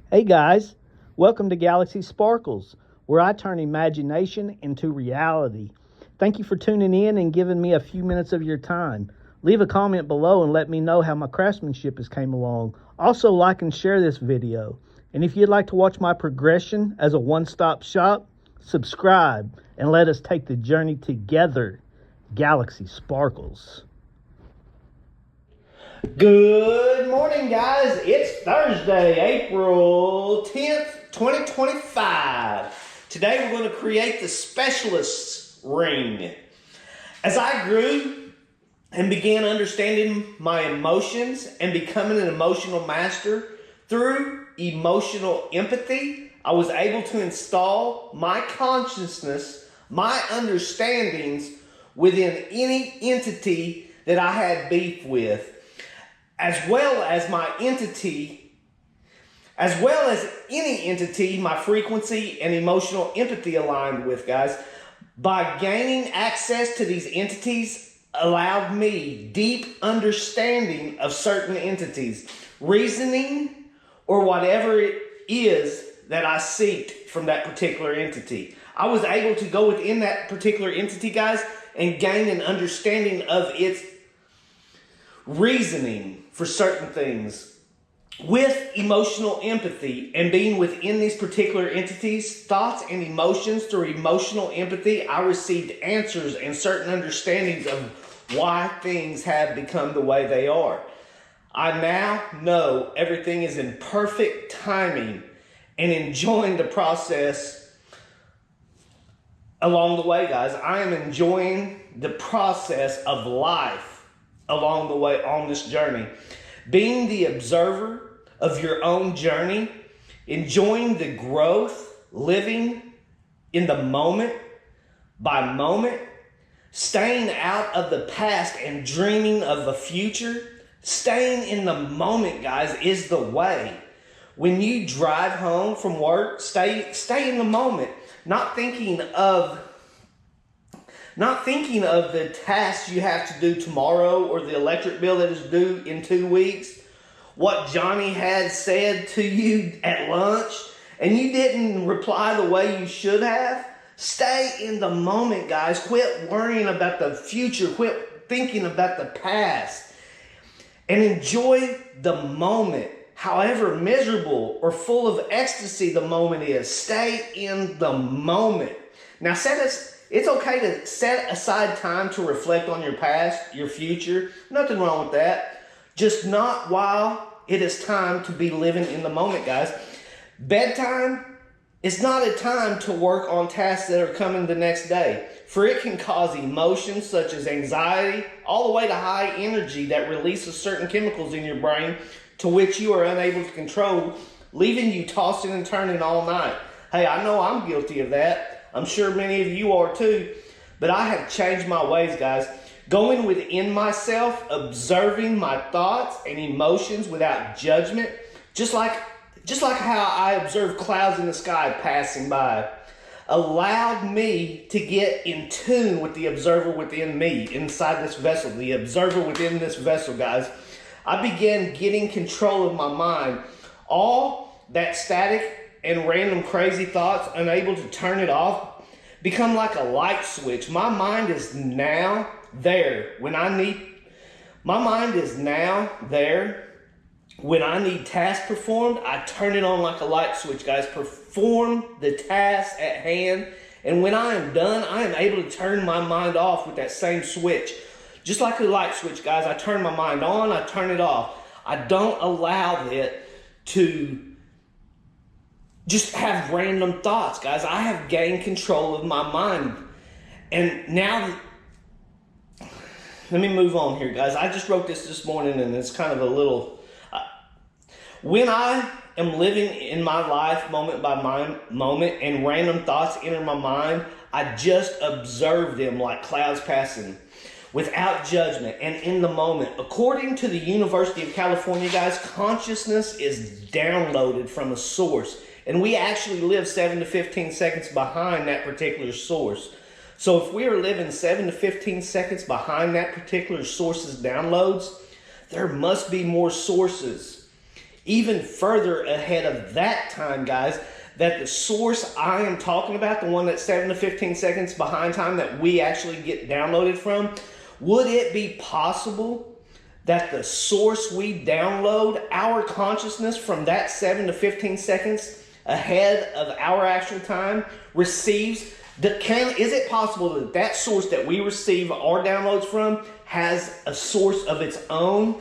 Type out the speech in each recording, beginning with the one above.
Hey guys, welcome to Galaxy Sparkles, where I turn imagination into reality. Thank you for tuning in and giving me a few minutes of your time. Leave a comment below and let me know how my craftsmanship has came along. Also like and share this video. And if you'd like to watch my progression as a one-stop shop, subscribe and let us take the journey together. Galaxy Sparkles. Good morning, guys. It's Thursday, April 10th, 2025. Today we're going to create the Specialist's Ring. As I grew and began understanding my emotions and becoming an emotional master through emotional empathy, I was able to install my consciousness, my understandings within any entity that I had beef with, as well as any entity my frequency and emotional empathy aligned with, guys. By gaining access to these entities allowed me deep understanding of certain entities, reasoning, or whatever it is that I seek from that particular entity. I was able to go within that particular entity, guys, and gain an understanding of its reasoning for certain things. With emotional empathy and being within these particular entities, thoughts and emotions through emotional empathy, I received answers and certain understandings of why things have become the way they are. I now know everything is in perfect timing and enjoying the process along the way, guys. I am enjoying the process of life along the way on this journey. Being the observer of your own journey, enjoying the growth, living in the moment by moment, staying out of the past and dreaming of the future. Staying in the moment, guys, is the way. When you drive home from work, stay in the moment, not thinking of the tasks you have to do tomorrow or the electric bill that is due in 2 weeks, what Johnny had said to you at lunch, and you didn't reply the way you should have. Stay in the moment, guys. Quit worrying about the future. Quit thinking about the past. And enjoy the moment, however miserable or full of ecstasy the moment is. Stay in the moment. Now, it's okay to set aside time to reflect on your past, your future. Nothing wrong with that. Just not while it is time to be living in the moment, guys. Bedtime is not a time to work on tasks that are coming the next day, for it can cause emotions such as anxiety, all the way to high energy that releases certain chemicals in your brain to which you are unable to control, leaving you tossing and turning all night. Hey, I know I'm guilty of that. I'm sure many of you are too, but I have changed my ways, guys. Going within myself, observing my thoughts and emotions without judgment, just like how I observe clouds in the sky passing by, allowed me to get in tune with the observer within me, inside this vessel, the observer within this vessel, guys. I began getting control of my mind. All that static and random crazy thoughts, unable to turn it off, become like a light switch. My mind is now there when I need tasks performed. I turn it on like a light switch, guys. Perform the task at hand, and when I am done, I am able to turn my mind off with that same switch. Just like a light switch, guys, I turn my mind on, I turn it off. I don't allow it to just have random thoughts, guys. I have gained control of my mind. And now, let me move on here, guys. I just wrote this morning, and it's kind of a little... when I am living in my life moment by moment and random thoughts enter my mind, I just observe them like clouds passing without judgment and in the moment. According to the University of California, guys, consciousness is downloaded from a source. And we actually live 7 to 15 seconds behind that particular source. So if we are living 7 to 15 seconds behind that particular source's downloads, there must be more sources even further ahead of that time, guys, that the source I am talking about, the one that's 7 to 15 seconds behind time that we actually get downloaded from, would it be possible that the source we download, our consciousness from that 7 to 15 seconds ahead of our actual time receives, is it possible that that source that we receive our downloads from has a source of its own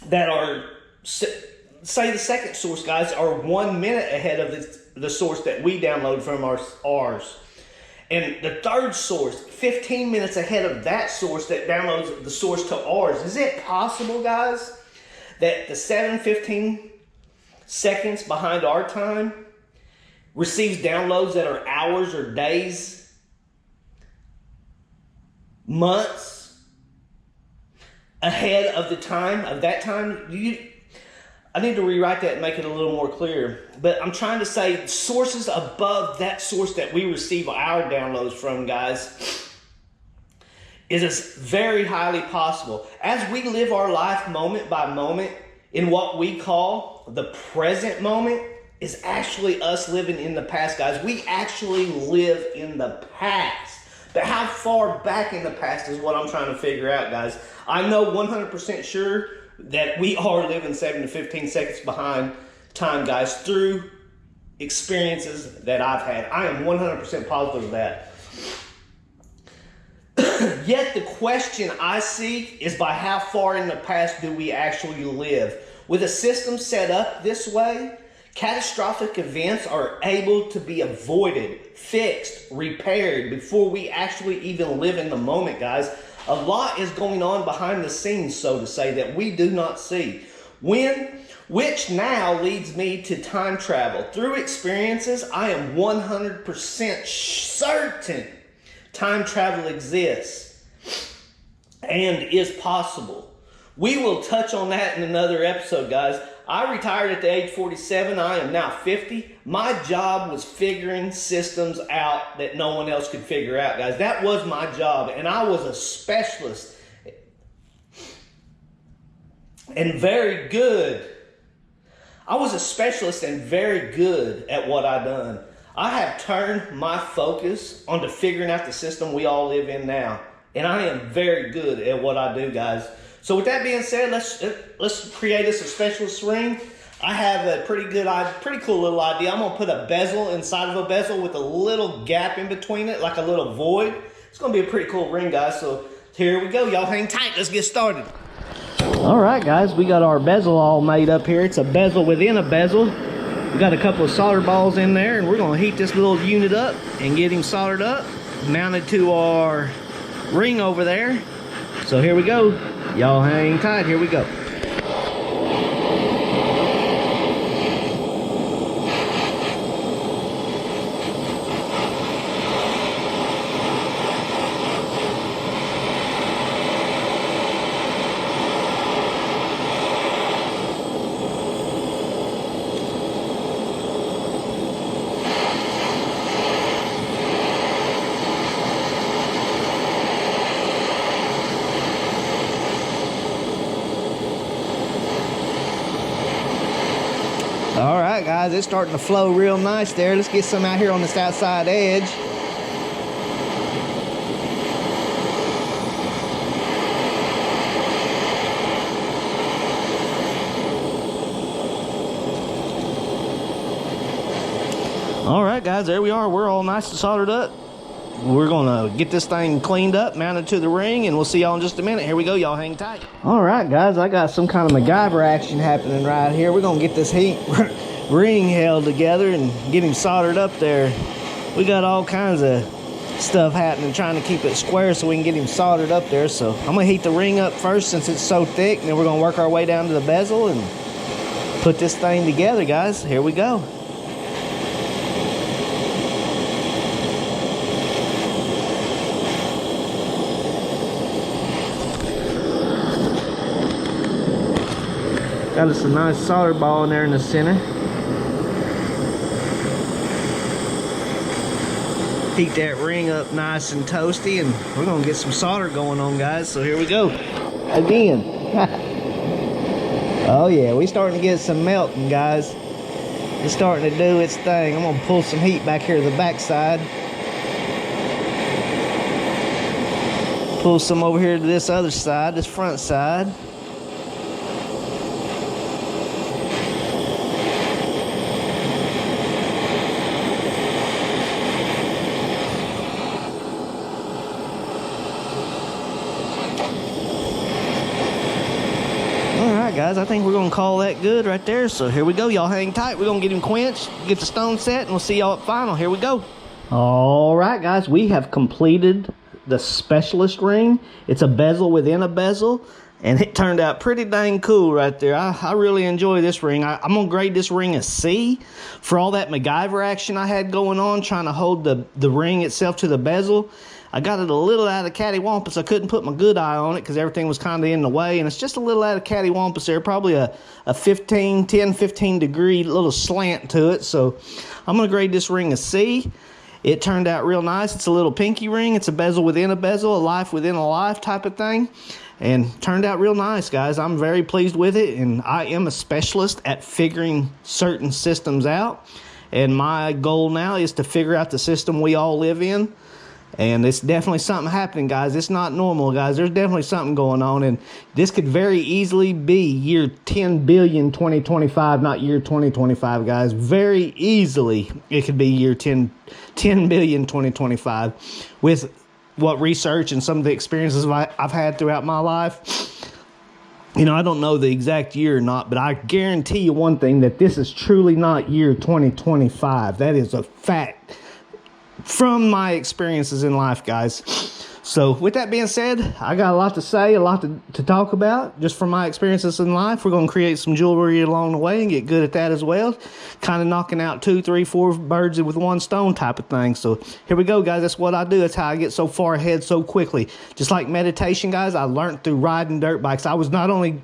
that are, say the second source, guys, are 1 minute ahead of the source that we download from ours. And the third source, 15 minutes ahead of that source that downloads the source to ours. Is it possible, guys, that the 7-15 seconds behind our time receives downloads that are hours or days, months ahead of the time, of that time? I need to rewrite that and make it a little more clear. But I'm trying to say sources above that source that we receive our downloads from, guys, is very highly possible. As we live our life moment by moment in what we call the present moment, is actually us living in the past, guys. We actually live in the past. But how far back in the past is what I'm trying to figure out, guys. I know 100% sure that we are living 7 to 15 seconds behind time, guys, through experiences that I've had. I am 100% positive of that. Yet the question I seek is, by how far in the past do we actually live? With a system set up this way, catastrophic events are able to be avoided, fixed, repaired before we actually even live in the moment, guys. A lot is going on behind the scenes, so to say, that we do not see. Which now leads me to time travel. Through experiences, I am 100% certain time travel exists and is possible. We will touch on that in another episode, guys. I retired at the age 47. I am now 50. My job was figuring systems out that no one else could figure out, guys. That was my job, and I was a specialist and very good. I was a specialist and very good at what I done. I have turned my focus onto figuring out the system we all live in now, and I am very good at what I do, guys. So with that being said, let's create us a specialist ring. I have a pretty cool little idea. I'm gonna put a bezel inside of a bezel with a little gap in between it, like a little void. It's gonna be a pretty cool ring, guys. So here we go. Y'all hang tight. Let's get started. All right, guys, we got our bezel all made up here. It's a bezel within a bezel. We got a couple of solder balls in there, and we're gonna heat this little unit up and get him soldered up, mounted to our ring over there. So here we go. Y'all hang tight, here we go. All right, guys, it's starting to flow real nice there. Let's get some out here on this outside edge. All right, guys, there we are. We're all nice and soldered up. We're gonna get this thing cleaned up, mounted to the ring, and we'll see y'all in just a minute. Here we go, y'all hang tight. All right, guys, I got some kind of MacGyver action happening right here. We're gonna get this ring held together and get him soldered up there. We got all kinds of stuff happening, trying to keep it square so we can get him soldered up there. So I'm gonna heat the ring up first since it's so thick, and then we're gonna work our way down to the bezel and put this thing together, guys. Here we go. Got us a nice solder ball in there in the center. Heat that ring up nice and toasty, and we're gonna get some solder going on, guys. So here we go. Again. Oh yeah, we starting to get some melting, guys. It's starting to do its thing. I'm gonna pull some heat back here to the back side. Pull some over here to this other side, this front side. Alright guys, I think we're gonna call that good right there. So here we go, y'all hang tight. We're gonna get him quenched, get the stone set, and we'll see y'all at final. Here we go. Alright guys, we have completed the specialist ring. It's a bezel within a bezel, and it turned out pretty dang cool right there. I really enjoy this ring. I'm gonna grade this ring a C for all that MacGyver action I had going on trying to hold the ring itself to the bezel. I got it a little out of cattywampus. I couldn't put my good eye on it because everything was kind of in the way, and it's just a little out of cattywampus there, probably a 10, 15 degree little slant to it. So I'm gonna grade this ring a C. It turned out real nice. It's a little pinky ring. It's a bezel within a bezel, a life within a life type of thing. And turned out real nice, guys. I'm very pleased with it, and I am a specialist at figuring certain systems out. And my goal now is to figure out the system we all live in. And it's definitely something happening, guys. It's not normal, guys. There's definitely something going on, and this could very easily be year 10 billion 2025, not year 2025, guys. Very easily it could be year 10 billion 2025 with what research and some of the experiences I've had throughout my life. You know, I don't know the exact year or not, but I guarantee you one thing, that this is truly not year 2025. That is a fact from my experiences in life, guys. So with that being said, I got a lot to say, a lot to talk about just from my experiences in life. We're going to create some jewelry along the way and get good at that as well. Kind of knocking out 2, 3, 4 birds with one stone type of thing. So here we go, guys. That's what I do. That's how I get so far ahead so quickly. Just like meditation, guys, I learned through riding dirt bikes. I was not only...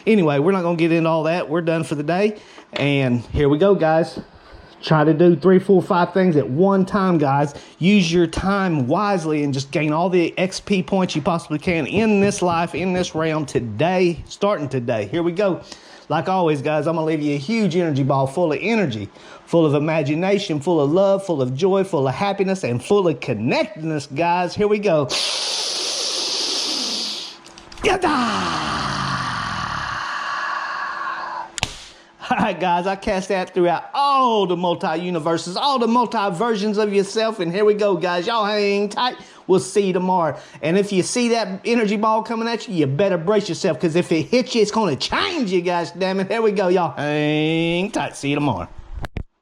Anyway, we're not going to get into all that. We're done for the day. And here we go, guys. Try to do 3, 4, 5 things at one time, guys. Use your time wisely and just gain all the XP points you possibly can in this life, in this realm today, starting today. Here we go. Like always, guys, I'm going to leave you a huge energy ball full of energy, full of imagination, full of love, full of joy, full of happiness, and full of connectedness, guys. Here we go. Yada! All right, guys, I cast that throughout all the multi-universes, all the multi-versions of yourself. And here we go, guys. Y'all hang tight. We'll see you tomorrow. And if you see that energy ball coming at you, you better brace yourself, because if it hits you, it's going to change you, guys. Damn it. Here we go, y'all. Hang tight. See you tomorrow.